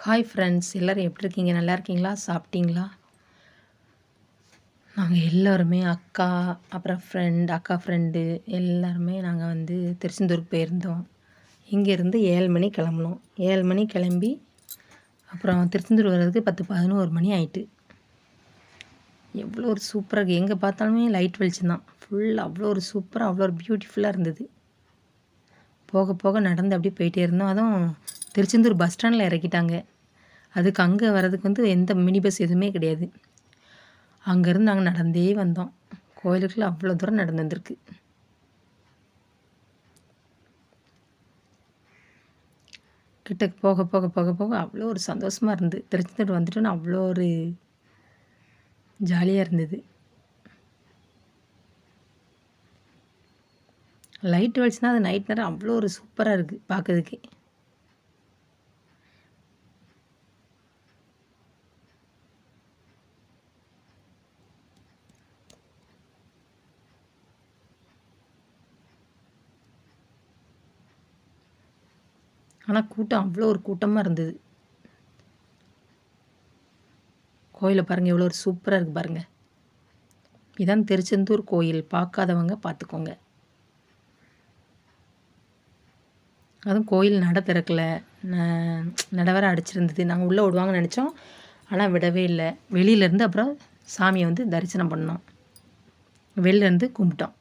Hi friends, எல்லோரும் எப்படி இருக்கீங்க? நல்லா இருக்கீங்களா? சாப்பிட்டீங்களா? நாங்கள் எல்லோருமே அக்கா, அப்புறம் அக்கா ஃப்ரெண்டு எல்லாருமே நாங்கள் வந்து திருச்செந்தூருக்கு போயிருந்தோம். இங்கேருந்து 7 மணி கிளம்புனோம். 7 மணி கிளம்பி அப்புறம் திருச்செந்தூர் வர்றதுக்கு 10, 11 மணி ஆயிட்டு. எவ்வளோ ஒரு சூப்பராக இருக்குது. எங்கே பார்த்தாலுமே லைட் வெளிச்சம் தான். ஃபுல்லாக அவ்வளோ ஒரு சூப்பராக, அவ்வளோ ஒரு பியூட்டிஃபுல்லாக இருந்தது. போக போக நடந்து அப்படியே போயிட்டே இருந்தோம். அதுவும் திருச்செந்தூர் பஸ் ஸ்டாண்டில் இறக்கிட்டாங்க. அதுக்கு அங்கே வர்றதுக்கு வந்து எந்த மினி பஸ் எதுவுமே கிடையாது. அங்கேருந்து நாங்கள் நடந்தே வந்தோம். கோயிலுக்குள்ள அவ்வளோ தூரம் நடந்து வந்திருக்கு. கிட்ட போக போக போக போக அவ்வளோ ஒரு சந்தோஷமாக இருந்து திருச்செந்தூர் வந்துட்டோன்னு அவ்வளோ ஒரு ஜாலியாக இருந்தது. லைட் வெளிச்சுன்னா அது நைட் நேரம் அவ்வளோ ஒரு சூப்பராக இருக்குது பார்க்கறதுக்கே. ஆனால் கூட்டம் அவ்வளோ ஒரு கூட்டமாக இருந்தது. கோயிலை பாருங்கள், எவ்வளோ ஒரு சூப்பராக இருக்குது பாருங்கள். இதான் திருச்செந்தூர் கோயில். பார்க்காதவங்க பார்த்துக்கோங்க. அதுவும் கோயில் நட திறக்கலை, நட வேற அடிச்சிருந்தது. நாங்கள் உள்ளே விடுவாங்கன்னு நினச்சோம், ஆனால் விடவே இல்லை. வெளியிலேருந்து அப்புறம் சாமியை வந்து தரிசனம் பண்ணோம். வெளிலேருந்து கும்பிட்டோம்.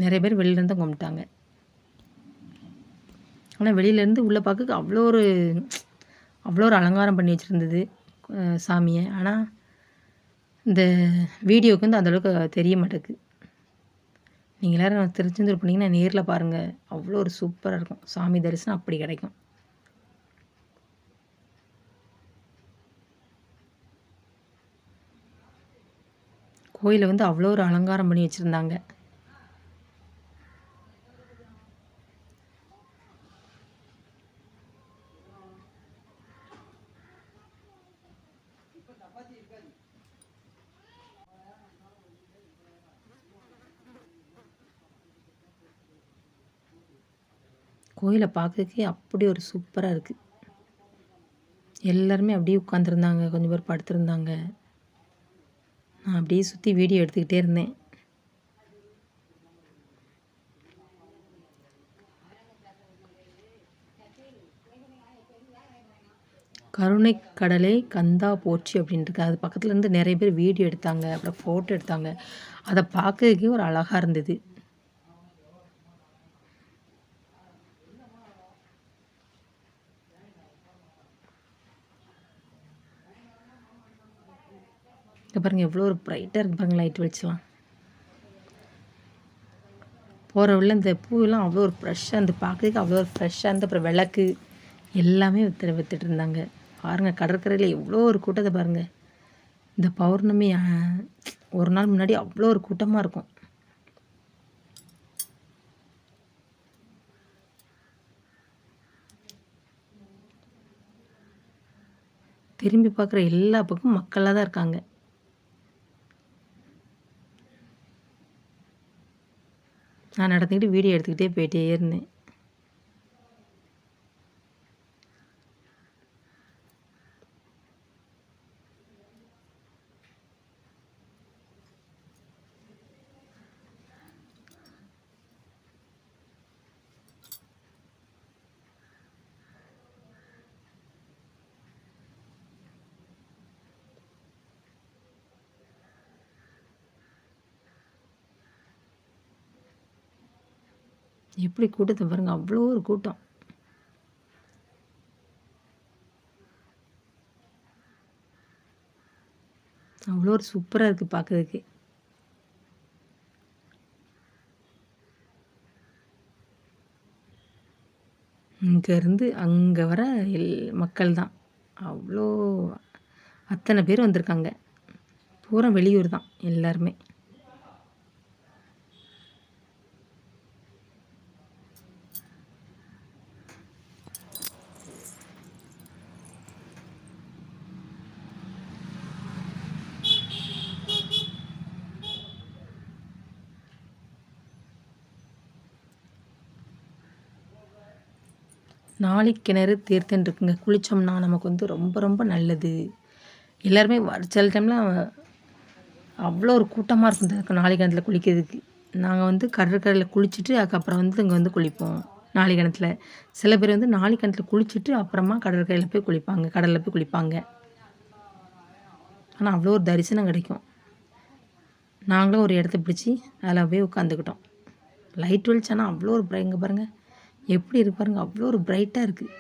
நிறைய பேர் வெளியிலேருந்து கும்பிட்டாங்க. ஆனால் வெளியிலேருந்து உள்ளே பார்க்க அவ்வளோ ஒரு அலங்காரம் பண்ணி வச்சுருந்தது சாமியை. ஆனால் இந்த வீடியோவுக்கு வந்து அந்தளவுக்கு தெரிய மாட்டேங்குது. நீங்கள் எல்லோரும் திருச்செந்தூர் போனீங்கன்னா நேரில் பாருங்கள், அவ்வளோ ஒரு சூப்பராக இருக்கும். சாமி தரிசனம் அப்படி கிடைக்கும். கோயிலை வந்து அவ்வளோ ஒரு அலங்காரம் பண்ணி வச்சுருந்தாங்க. கோயிலை பார்க்கறதுக்கே அப்படி ஒரு சூப்பராக இருக்குது. எல்லாருமே அப்படியே உட்காந்துருந்தாங்க, கொஞ்சம் பேர் படுத்திருந்தாங்க. நான் அப்படியே சுற்றி வீடியோ எடுத்துக்கிட்டே இருந்தேன். கருணை கடலே கந்தா போற்றி அப்படின்ட்டு அது பக்கத்தில் இருந்து நிறைய பேர் வீடியோ எடுத்தாங்க, அப்புறம் ஃபோட்டோ எடுத்தாங்க. அதை பார்க்கறதுக்கே ஒரு அழகாக இருந்தது. இங்கே பாருங்கள், எவ்வளோ ஒரு ப்ரைட்டாக இருக்குது பாருங்கள் லைட் வெளிச்சலாம். போகிற வழியில் இந்த பூவெல்லாம் அவ்வளோ ஒரு ஃப்ரெஷ்ஷாக இருந்து பார்க்கறதுக்கு அவ்வளோ ஒரு ஃப்ரெஷ்ஷாக இருந்து. அப்புறம் விளக்கு எல்லாமே விற்றுட்டு இருந்தாங்க. பாருங்கள், கடற்கரையில் எவ்வளோ ஒரு கூட்டத்தை பாருங்கள். இந்த பௌர்ணமி ஒரு நாள் முன்னாடி அவ்வளோ ஒரு கூட்டமாக இருக்கும். திரும்பி பார்க்குற எல்லா பக்கமும் மக்களாக தான் இருக்காங்க. நான் நடந்துக்கிட்டு வீடியோ எடுத்துக்கிட்டே போயிட்டே இருந்தேன். எப்படி கூட்டத்தை பாருங்கள், அவ்வளோ ஒரு கூட்டம். அவ்வளோ ஒரு சூப்பராக இருக்குது பார்க்கறதுக்கு. இங்கேருந்து அங்கே வர மக்கள் தான் அவ்வளோ, அத்தனை பேர் வந்திருக்காங்க. பூரா வெளியூர் தான் எல்லாருமே. நாழிக்கிணறு தீர்த்தம் இருக்குங்க. குளித்தோம்னா நமக்கு வந்து ரொம்ப ரொம்ப நல்லது. எல்லாருமே சில டைம்லாம் அவ்வளோ ஒரு கூட்டமாக இருக்கும் இந்த நாழிக்கிணத்துல குளிக்கிறதுக்கு. நாங்கள் வந்து கடற்கரையில் குளிச்சுட்டு அதுக்கப்புறம் வந்து இங்கே வந்து குளிப்போம் நாழிக்கிணத்துல. சில பேர் வந்து நாழிக்கிணத்துல குளிச்சுட்டு அப்புறமா கடற்கரையில் போய் குளிப்பாங்க, கடலில் போய் குளிப்பாங்க. ஆனால் அவ்வளோ ஒரு தரிசனம் கிடைக்கும். நாங்களும் ஒரு இடத்த பிடிச்சி அதில் போய் உட்காந்துக்கிட்டோம். லைட் வெளிச்சம் ஆனால் அவ்வளோ ஒரு இங்கே பாருங்கள் எப்படி இருக்கு பாருங்கள், அவ்வளோ ஒரு பிரைட்டாக இருக்குது.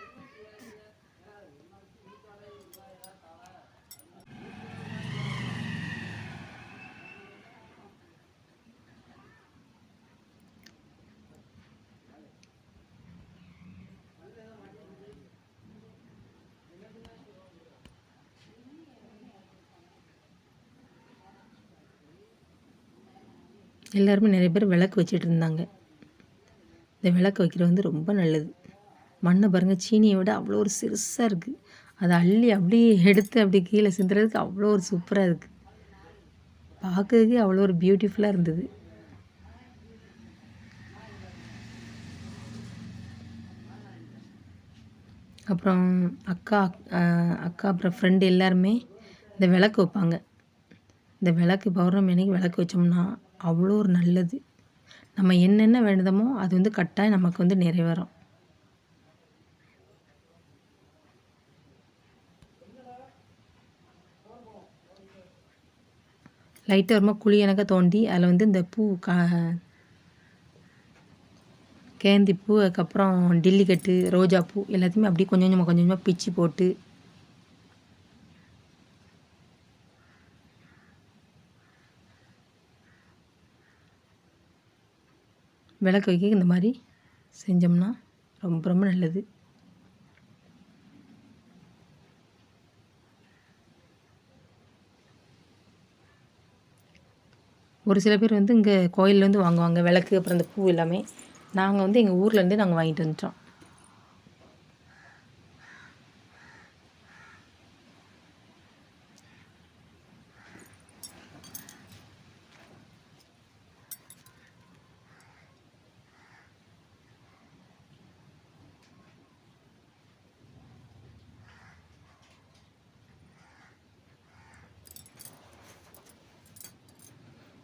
எல்லாருமே நிறைய பேர் விளக்கு வச்சுட்டு இருந்தாங்க. இந்த விளக்கு வைக்கிறது வந்து ரொம்ப நல்லது. மண்ணை பாருங்கள், சீனியை விட அவ்வளோ ஒரு சிறுசாக இருக்குது. அதை அள்ளி அப்படியே எடுத்து அப்படி கீழே சிந்துறதுக்கு அவ்வளோ ஒரு சூப்பராக இருக்குது. பார்க்கறதுக்கே அவ்வளோ ஒரு பியூட்டிஃபுல்லாக இருந்தது. அப்புறம் அக்கா அப்புறம் ஃப்ரெண்டு எல்லாருமே இந்த விளக்கு வைப்பாங்க. இந்த விளக்கு பௌர்ணமி அன்னைக்கு விளக்கு வச்சோம்னா அவ்வளோ ஒரு நல்லது. நம்ம என்னென்ன வேண்டுதமோ அது வந்து கட்டாயம் நமக்கு வந்து நிறைவேறும். லைட்டாக வருமா குழி எனக்கு தோண்டி அதில் வந்து இந்த பூ கேந்தி பூ, அதுக்கப்புறம் டில்லிக்கட்டு, ரோஜா பூ எல்லாத்தையுமே அப்படியே கொஞ்சம் கொஞ்சமாக பிச்சு போட்டு விளக்கு வைக்க இந்த மாதிரி செஞ்சோம்னா ரொம்ப ரொம்ப நல்லது. ஒரு சில பேர் வந்து இங்கே கோயிலேருந்து வாங்குவாங்க விளக்கு, அப்புறம் இந்த பூ எல்லாமே. நாங்கள் வந்து எங்கள் ஊர்லேருந்தே நாங்கள் வாங்கிட்டு வந்துட்டோம்.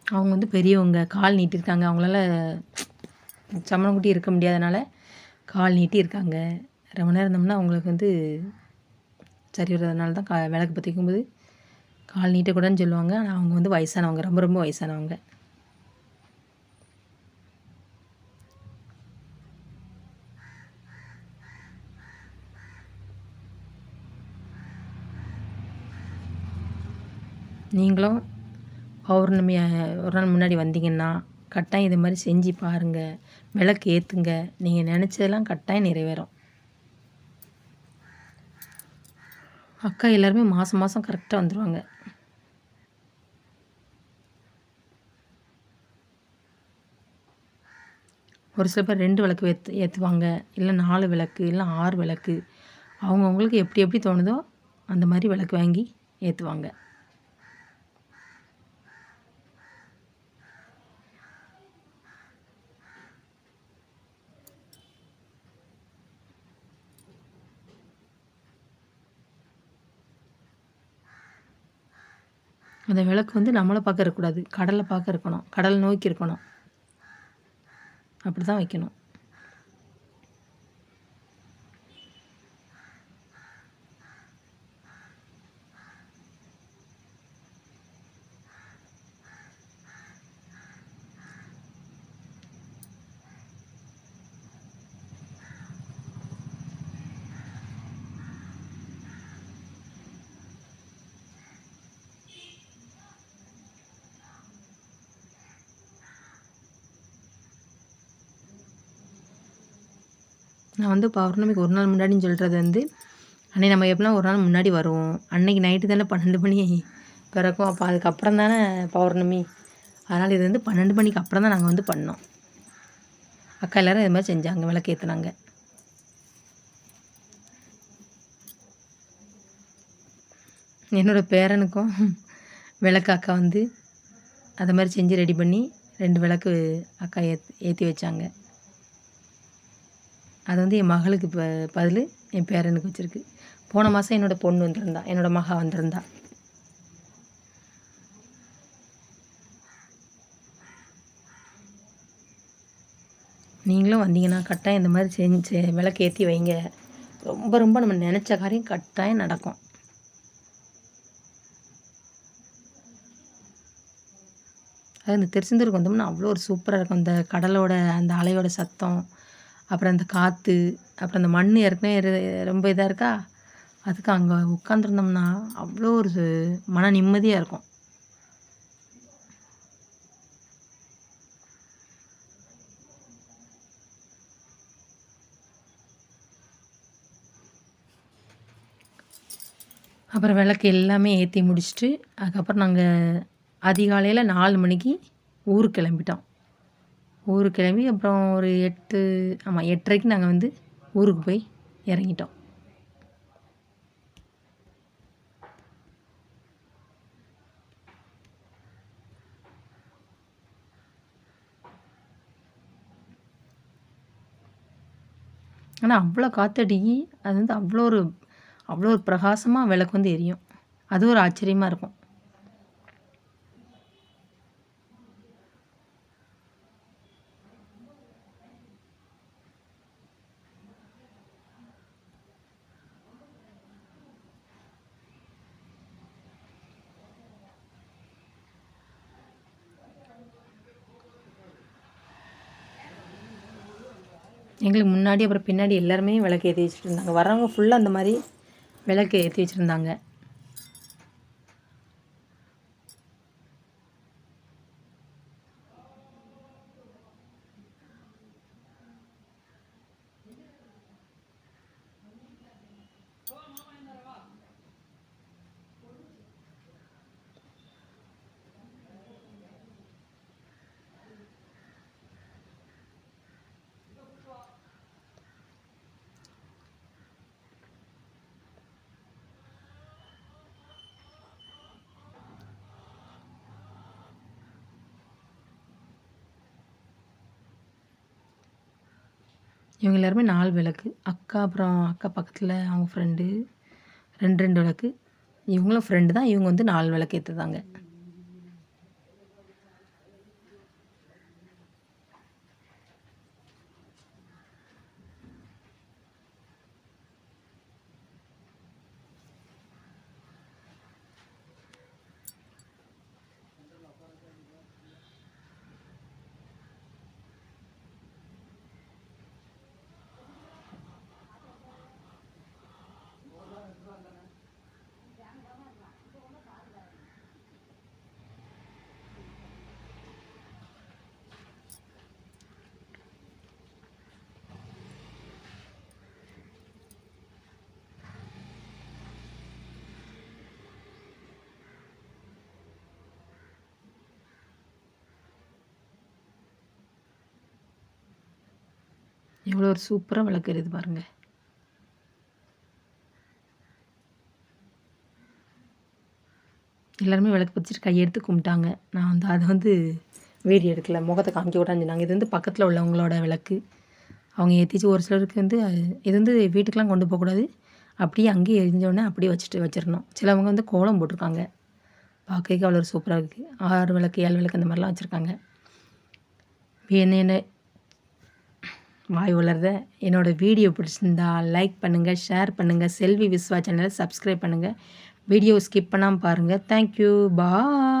அவங்க வந்து பெரியவங்க, கால் நீட்டியிருக்காங்க. அவங்களால சமணம் குட்டி இருக்க முடியாதனால கால் நீட்டி இருக்காங்க. ரொம்ப நேரம் இருந்தோம்னா அவங்களுக்கு வந்து சரி வர்றதுனால தான் விளக்கு பற்ற வைக்கும்போது கால் நீட்டக்கூடாதுன்னு சொல்லுவாங்க. ஆனால் அவங்க வந்து வயசானவங்க, ரொம்ப ரொம்ப வயசானவங்க. நீங்களும் பௌர்ணமி ஒரு நாள் முன்னாடி வந்தீங்கன்னா கட்டாயம் இது மாதிரி செஞ்சு பாருங்கள். விளக்கு ஏற்றுங்க. நீங்கள் நினச்சதெல்லாம் கட்டாயம் நிறைவேறும். அக்கா எல்லாருமே மாதம் மாதம் கரெக்டாக வந்துடுவாங்க. ஒரு சில பேர் 2 விளக்கு ஏற்றுவாங்க, இல்லை 4 விளக்கு, இல்லை 6 விளக்கு. அவங்கவுங்களுக்கு எப்படி எப்படி தோணுதோ அந்த மாதிரி விளக்கு வாங்கி ஏற்றுவாங்க. அந்த விளக்கு வந்து நம்மளை பார்க்க இருக்கக்கூடாது, கடலை பார்க்க இருக்கணும், கடலை நோக்கி இருக்கணும். அப்படி தான் வைக்கணும். நான் வந்து பௌர்ணமிக்கு ஒரு நாள் முன்னாடின்னு சொல்கிறது வந்து அன்றைக்கி நம்ம எப்படின்னா ஒரு நாள் முன்னாடி வருவோம். அன்றைக்கி நைட்டு தானே 12 மணி பிறக்கும். அப்போ அதுக்கப்புறம் தானே பௌர்ணமி. அதனால் இது வந்து 12 மணிக்கு அப்புறம் தான் நாங்கள் வந்து பண்ணோம். அக்கா எல்லோரும் இது மாதிரி செஞ்சாங்க, விளக்கு ஏற்றுனாங்க. என்னோடய பேரனுக்கும் விளக்கு அக்கா வந்து அதை மாதிரி செஞ்சு ரெடி பண்ணி 2 விளக்கு அக்கா ஏற்றி வச்சாங்க. அது வந்து என் மகளுக்கு பதில் என் பேரனுக்கு வச்சுருக்கு. போன மாதம் என்னோடய பொண்ணு வந்திருந்தா, என்னோடய மகா வந்திருந்தா. நீங்களும் வந்தீங்கன்னா கட்டாயம் இந்த மாதிரி செஞ்சு விளக்கு ஏற்றி வைங்க. ரொம்ப ரொம்ப நம்ம நினச்ச காரியம் கட்டாயம் நடக்கும். அது இந்த திருச்செந்தூருக்கு வந்தோம்னா அவ்வளோ ஒரு சூப்பராக இருக்கும். அந்த கடலோட அந்த அலையோட சத்தம், அப்புறம் அந்த காற்று, அப்புறம் அந்த மண் ஏற்கனவே ரொம்ப இதாக இருக்கா, அதுக்கு அங்கே உட்காந்துருந்தோம்னா அவ்வளோ ஒரு மன நிம்மதியாக இருக்கும். அப்புறம் விளக்கு எல்லாமே ஏற்றி முடிச்சுட்டு அதுக்கப்புறம் நாங்கள் அதிகாலையில் 4 மணிக்கு ஊருக்கு கிளம்பிட்டோம். ஊருக்கு கிளம்பி அப்புறம் ஒரு 8:30க்கு நாங்கள் வந்து ஊருக்கு போய் இறங்கிட்டோம். ஆனால் அவ்வளோ காற்றடிக்கி அது வந்து அவ்வளோ ஒரு பிரகாசமாக விளக்கு வந்து எரியும். அது ஒரு ஆச்சரியமாக இருக்கும். எங்களுக்கு முன்னாடி அப்புறம் பின்னாடி எல்லாருமே விளக்கு ஏற்றி வச்சுட்டு இருந்தாங்க. வரவங்க ஃபுல்லாக அந்த மாதிரி விளக்கு ஏற்றி வச்சுருந்தாங்க. இவங்க எல்லாருமே 4 விளக்கு. அக்கா அப்புறம் அக்கா பக்கத்தில் அவங்க ஃப்ரெண்டு 2 விளக்கு. இவங்களும் ஃப்ரெண்டு தான். இவங்க வந்து 4 விளக்கு ஏற்றுதாங்க. எவ்வளோ ஒரு சூப்பராக விளக்கு எரியுது பாருங்கள். எல்லாருமே விளக்கு பற்றிட்டு கையெடுத்து கும்பிட்டாங்க. நான் வந்து அதை வந்து வீடியோ எடுக்கல, முகத்தை காமிக்க கூடாதுன்னு சொன்னாங்க. இது வந்து பக்கத்தில் உள்ளவங்களோட விளக்கு. அவங்க ஏற்றிச்சு. ஒரு சிலருக்கு வந்து இது வந்து வீட்டுக்கெலாம் கொண்டு போகக்கூடாது, அப்படியே அங்கேயே எரிஞ்சோடனே அப்படியே வச்சிடணும். சிலவங்க வந்து கோலம் போட்டிருக்காங்க. பார்க்கறதுக்கு அவ்வளோ சூப்பராக இருக்குது. 6 விளக்கு 7 விளக்கு அந்த மாதிரிலாம் வச்சுருக்காங்க. என்ன வாய் வளர்த என்னோடய வீடியோ பிடிச்சிருந்தா லைக் பண்ணுங்கள், ஷேர் பண்ணுங்கள், செல்வி விஸ்வா சேனலை சப்ஸ்கிரைப் பண்ணுங்கள். வீடியோ ஸ்கிப் பண்ணாமல் பாருங்கள். தேங்க்யூ, பாய்.